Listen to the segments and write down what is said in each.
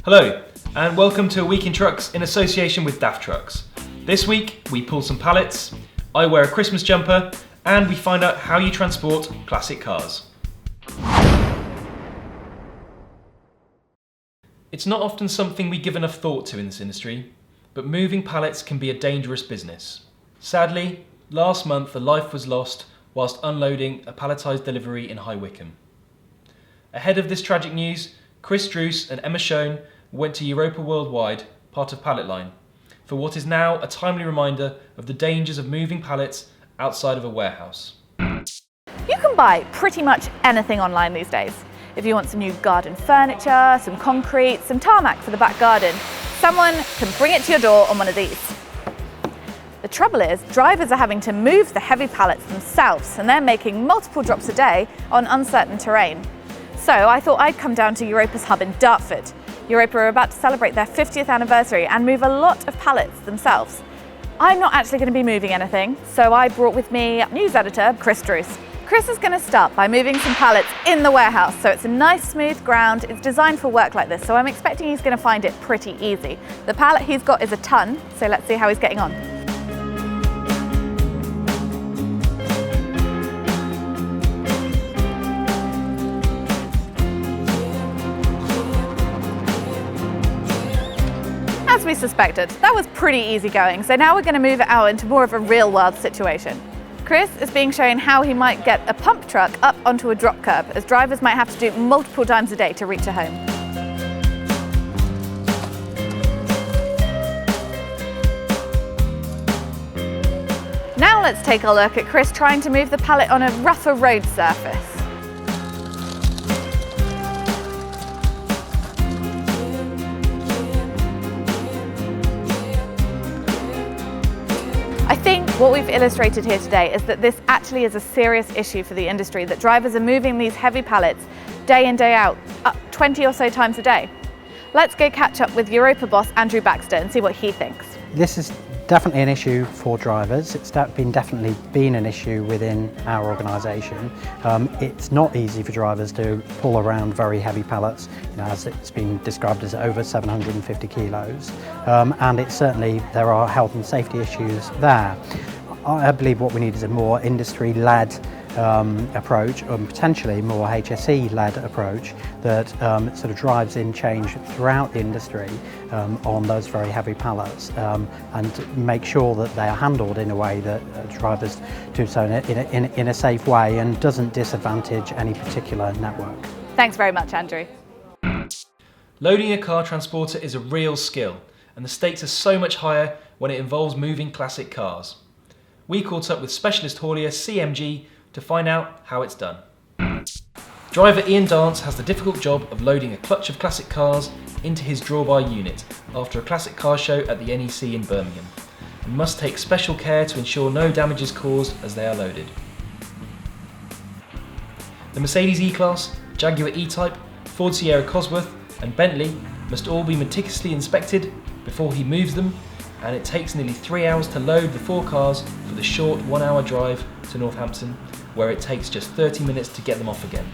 Hello, and welcome to A Week in Trucks in association with Daf Trucks. This week, we pull some pallets, I wear a Christmas jumper, and we find out how you transport classic cars. It's not often something we give enough thought to in this industry, but moving pallets can be a dangerous business. Sadly, last month a life was lost whilst unloading a palletised delivery in High Wycombe. Ahead of this tragic news, Chris Druce and Emma Schoen went to Europa Worldwide, part of Pallet line, for what is now a timely reminder of the dangers of moving pallets outside of a warehouse. You can buy pretty much anything online these days. If you want some new garden furniture, some concrete, some tarmac for the back garden, someone can bring it to your door on one of these. The trouble is, drivers are having to move the heavy pallets themselves, and they're making multiple drops a day on uncertain terrain. So I thought I'd come down to Europa's hub in Dartford. Europa are about to celebrate their 50th anniversary and move a lot of pallets themselves. I'm not actually going to be moving anything, so I brought with me news editor Chris Druce. Chris is going to start by moving some pallets in the warehouse, so it's a nice smooth ground. It's designed for work like this, so I'm expecting he's going to find it pretty easy. The pallet he's got is a tonne, so let's see how he's getting on. As we suspected, that was pretty easy going, so now we're going to move it out into more of a real world situation. Chris is being shown how he might get a pump truck up onto a drop curb, as drivers might have to do multiple times a day to reach a home. Now let's take a look at Chris trying to move the pallet on a rougher road surface. I think what we've illustrated here today is that this actually is a serious issue for the industry, that drivers are moving these heavy pallets day in, day out, up 20 or so times a day. Let's go catch up with Europa boss Andrew Baxter and see what he thinks. This is definitely an issue for drivers. It's definitely been an issue within our organisation. It's not easy for drivers to pull around very heavy pallets, as it's been described as over 750 kilos, and it's certainly, there are health and safety issues there. I believe what we need is a more industry-led approach, or potentially more HSE-led approach that sort of drives in change throughout the industry on those very heavy pallets, and make sure that they are handled in a way that drivers do so in a safe way and doesn't disadvantage any particular network. Thanks very much, Andrew. Loading a car transporter is a real skill, and the stakes are so much higher when it involves moving classic cars. We caught up with specialist haulier CMG to find out how it's done. Driver Ian Dance has the difficult job of loading a clutch of classic cars into his draw-by unit after a classic car show at the NEC in Birmingham, and must take special care to ensure no damage is caused as they are loaded. The Mercedes E-Class, Jaguar E-Type, Ford Sierra Cosworth and Bentley must all be meticulously inspected before he moves them, and it takes nearly 3 hours to load the 4 cars for the short 1-hour drive to Northampton, where it takes just 30 minutes to get them off again.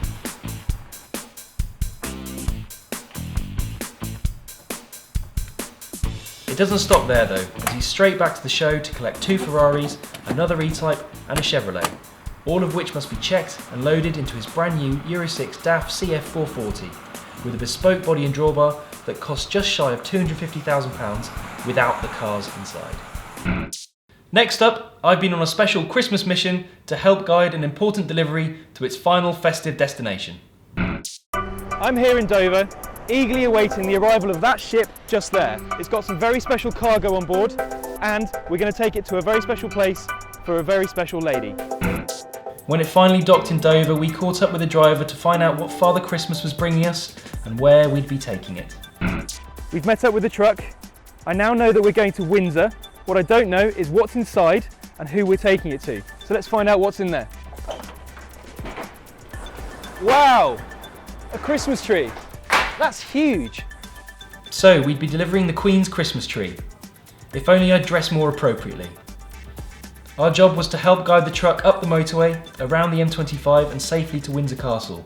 It doesn't stop there though, as he's straight back to the show to collect 2 Ferraris, another E-Type and a Chevrolet, all of which must be checked and loaded into his brand new Euro 6 DAF CF440, with a bespoke body and drawbar that costs just shy of £250,000 without the cars inside. Next up, I've been on a special Christmas mission to help guide an important delivery to its final festive destination. I'm here in Dover, eagerly awaiting the arrival of that ship just there. It's got some very special cargo on board, and we're going to take it to a very special place for a very special lady. When it finally docked in Dover, we caught up with the driver to find out what Father Christmas was bringing us and where we'd be taking it. We've met up with the truck. I now know that we're going to Windsor. What I don't know is what's inside and who we're taking it to. So let's find out what's in there. Wow, a Christmas tree. That's huge. So we'd be delivering the Queen's Christmas tree. If only I'd dressed more appropriately. Our job was to help guide the truck up the motorway, around the M25 and safely to Windsor Castle,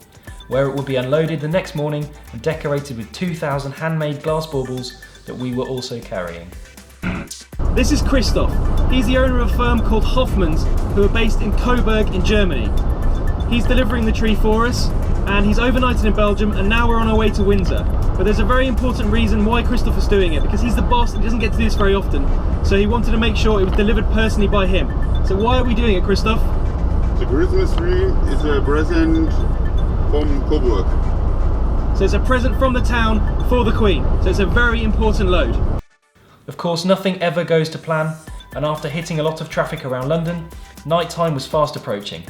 where it would be unloaded the next morning and decorated with 2,000 handmade glass baubles that we were also carrying. This is Christoph. He's the owner of a firm called Hoffmann's, who are based in Coburg in Germany. He's delivering the tree for us, and he's overnighted in Belgium, and now we're on our way to Windsor. But there's a very important reason why Christoph is doing it, because he's the boss and he doesn't get to do this very often. So he wanted to make sure it was delivered personally by him. So why are we doing it, Christoph? The Christmas tree is a present from Coburg. So it's a present from the town for the Queen. So it's a very important load. Of course, nothing ever goes to plan, and after hitting a lot of traffic around London, night time was fast approaching.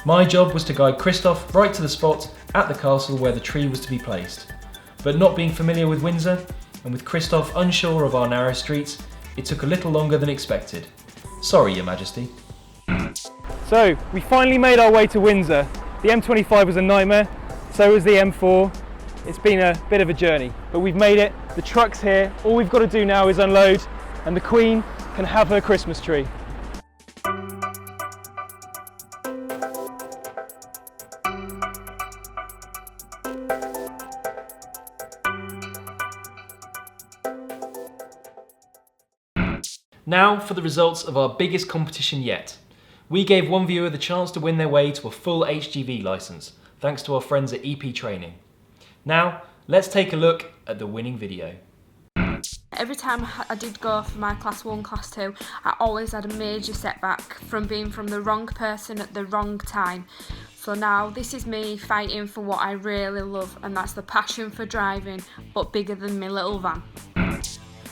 My job was to guide Christoph right to the spot at the castle where the tree was to be placed. But not being familiar with Windsor, and with Christoph unsure of our narrow streets, it took a little longer than expected. Sorry, Your Majesty. So we finally made our way to Windsor. The M25 was a nightmare, so was the M4. It's been a bit of a journey, but we've made it. The truck's here. All we've got to do now is unload, and the Queen can have her Christmas tree. Now for the results of our biggest competition yet. We gave one viewer the chance to win their way to a full HGV licence, thanks to our friends at EP Training. Now, let's take a look at the winning video. Every time I did go for my class 1, class 2, I always had a major setback from being from the wrong person at the wrong time. So now this is me fighting for what I really love, and that's the passion for driving, but bigger than my little van.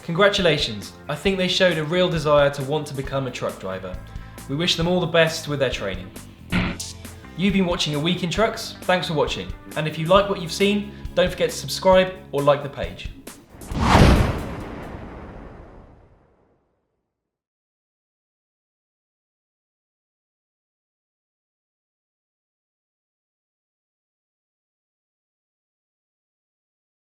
Congratulations, I think they showed a real desire to want to become a truck driver. We wish them all the best with their training. You've been watching A Week in Trucks, thanks for watching, and if you like what you've seen, don't forget to subscribe or like the page.